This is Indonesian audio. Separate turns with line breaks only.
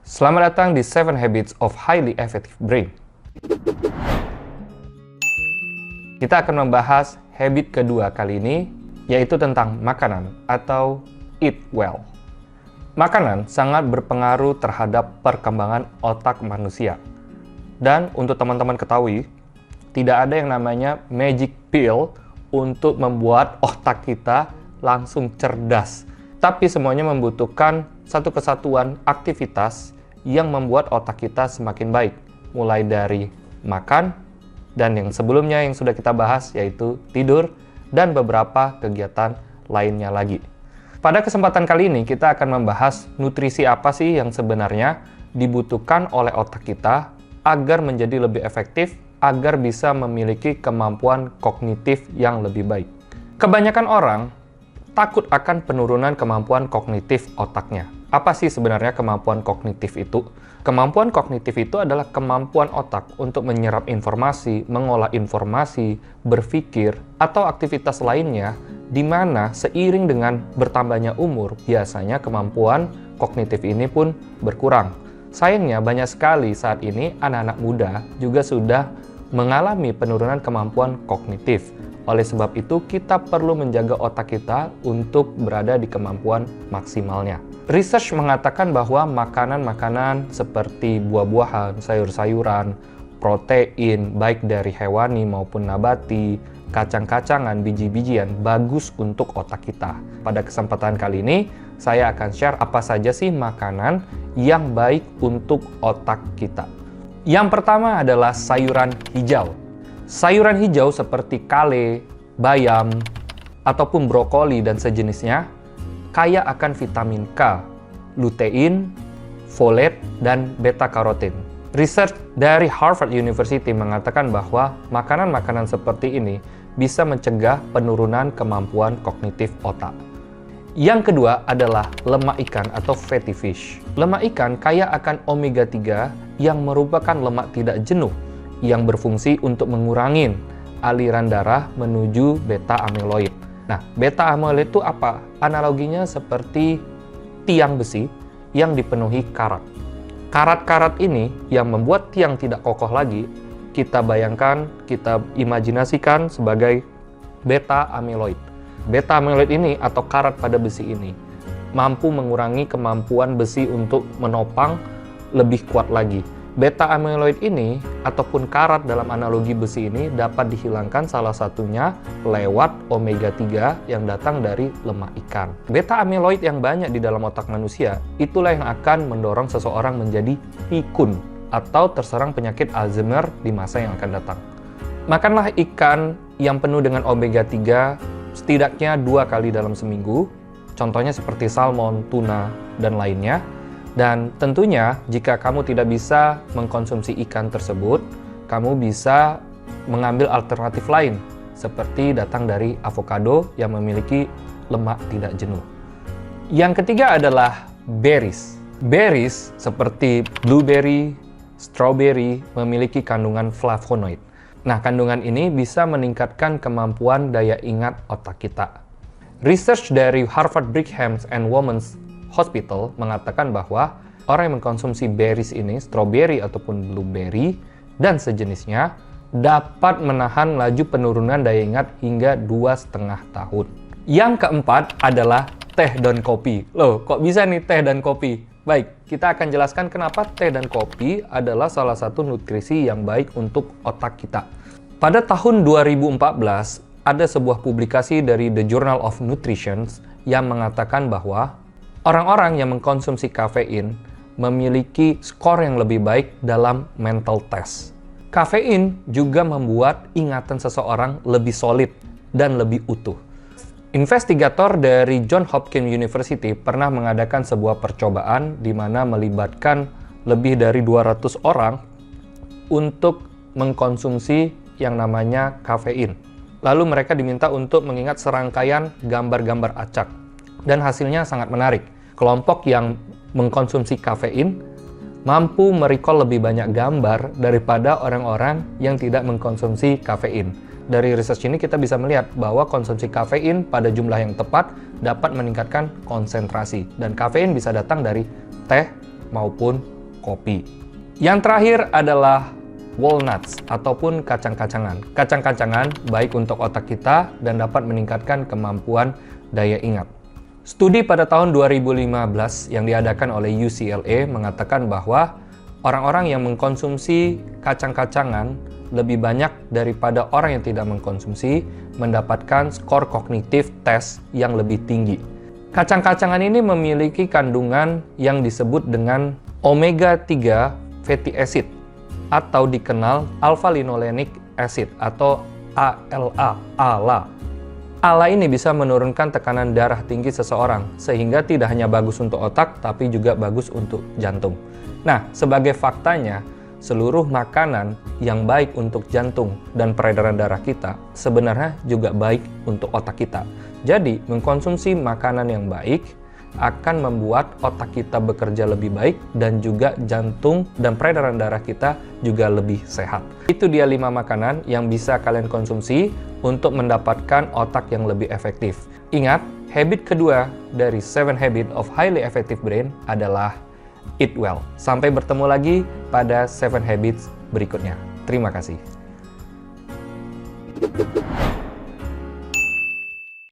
Selamat datang di 7 Habits of Highly Effective Brain. Kita akan membahas habit kedua kali ini, yaitu tentang makanan atau eat well. Makanan sangat berpengaruh terhadap perkembangan otak manusia. Dan untuk teman-teman ketahui, tidak ada yang namanya magic pill untuk membuat otak kita langsung cerdas. Tapi semuanya membutuhkan satu kesatuan aktivitas yang membuat otak kita semakin baik. Mulai dari makan, dan yang sebelumnya yang sudah kita bahas yaitu tidur, dan beberapa kegiatan lainnya lagi. Pada kesempatan kali ini kita akan membahas nutrisi apa sih yang sebenarnya dibutuhkan oleh otak kita agar menjadi lebih efektif, agar bisa memiliki kemampuan kognitif yang lebih baik. Kebanyakan orang takut akan penurunan kemampuan kognitif otaknya. Apa sih sebenarnya kemampuan kognitif itu? Kemampuan kognitif itu adalah kemampuan otak untuk menyerap informasi, mengolah informasi, berpikir, atau aktivitas lainnya di mana seiring dengan bertambahnya umur, biasanya kemampuan kognitif ini pun berkurang. Sayangnya banyak sekali saat ini anak-anak muda juga sudah mengalami penurunan kemampuan kognitif. Oleh sebab itu, kita perlu menjaga otak kita untuk berada di kemampuan maksimalnya. Research mengatakan bahwa makanan-makanan seperti buah-buahan, sayur-sayuran, protein, baik dari hewani maupun nabati, kacang-kacangan, biji-bijian, bagus untuk otak kita. Pada kesempatan kali ini, saya akan share apa saja sih makanan yang baik untuk otak kita. Yang pertama adalah sayuran hijau. Sayuran hijau seperti kale, bayam, ataupun brokoli dan sejenisnya kaya akan vitamin K, lutein, folat, dan beta-karotin. Research dari Harvard University mengatakan bahwa makanan-makanan seperti ini bisa mencegah penurunan kemampuan kognitif otak. Yang kedua adalah lemak ikan atau fatty fish. Lemak ikan kaya akan omega 3 yang merupakan lemak tidak jenuh yang berfungsi untuk mengurangi aliran darah menuju beta amyloid. Nah, beta amyloid itu apa? Analoginya seperti tiang besi yang dipenuhi karat. Karat-karat ini yang membuat tiang tidak kokoh lagi, kita bayangkan, kita imajinasikan sebagai beta amyloid. Beta amyloid ini atau karat pada besi ini mampu mengurangi kemampuan besi untuk menopang lebih kuat lagi. Beta amyloid ini ataupun karat dalam analogi besi ini dapat dihilangkan salah satunya lewat omega 3 yang datang dari lemak ikan. Beta amyloid yang banyak di dalam otak manusia itulah yang akan mendorong seseorang menjadi pikun atau terserang penyakit Alzheimer di masa yang akan datang. Makanlah ikan yang penuh dengan omega 3 setidaknya 2 kali dalam seminggu. Contohnya seperti salmon, tuna, dan lainnya. Dan tentunya jika kamu tidak bisa mengkonsumsi ikan tersebut, kamu bisa mengambil alternatif lain seperti datang dari avocado yang memiliki lemak tidak jenuh. Yang ketiga adalah berries. Berries seperti blueberry, strawberry memiliki kandungan flavonoid. Nah, kandungan ini bisa meningkatkan kemampuan daya ingat otak kita. Research dari Harvard Brigham and Women's Hospital mengatakan bahwa orang yang mengkonsumsi berries ini, strawberry ataupun blueberry dan sejenisnya, dapat menahan laju penurunan daya ingat hingga 2,5 tahun. Yang keempat adalah teh dan kopi. Loh, kok bisa nih teh dan kopi? Baik, kita akan jelaskan kenapa teh dan kopi adalah salah satu nutrisi yang baik untuk otak kita. Pada tahun 2014, ada sebuah publikasi dari The Journal of Nutrition yang mengatakan bahwa orang-orang yang mengkonsumsi kafein memiliki skor yang lebih baik dalam mental test. Kafein juga membuat ingatan seseorang lebih solid dan lebih utuh. Investigator dari Johns Hopkins University pernah mengadakan sebuah percobaan di mana melibatkan lebih dari 200 orang untuk mengkonsumsi yang namanya kafein. Lalu mereka diminta untuk mengingat serangkaian gambar-gambar acak. Dan hasilnya sangat menarik. Kelompok yang mengkonsumsi kafein mampu merecall lebih banyak gambar daripada orang-orang yang tidak mengkonsumsi kafein. Dari research ini kita bisa melihat bahwa konsumsi kafein pada jumlah yang tepat dapat meningkatkan konsentrasi. Dan kafein bisa datang dari teh maupun kopi. Yang terakhir adalah walnuts ataupun kacang-kacangan. Kacang-kacangan baik untuk otak kita dan dapat meningkatkan kemampuan daya ingat. Studi pada tahun 2015 yang diadakan oleh UCLA mengatakan bahwa orang-orang yang mengkonsumsi kacang-kacangan lebih banyak daripada orang yang tidak mengkonsumsi mendapatkan skor kognitif tes yang lebih tinggi. Kacang-kacangan ini memiliki kandungan yang disebut dengan omega-3 fatty acid atau dikenal alpha-linolenic acid atau ALA. ALA ini bisa menurunkan tekanan darah tinggi seseorang sehingga tidak hanya bagus untuk otak tapi juga bagus untuk jantung. Nah, sebagai faktanya, seluruh makanan yang baik untuk jantung dan peredaran darah kita sebenarnya juga baik untuk otak kita. Jadi, mengkonsumsi makanan yang baik akan membuat otak kita bekerja lebih baik dan juga jantung dan peredaran darah kita juga lebih sehat. Itu dia 5 makanan yang bisa kalian konsumsi untuk mendapatkan otak yang lebih efektif. Ingat, habit kedua dari 7 Habits of Highly Effective Brain adalah eat well. Sampai bertemu lagi pada 7 Habits berikutnya. Terima kasih.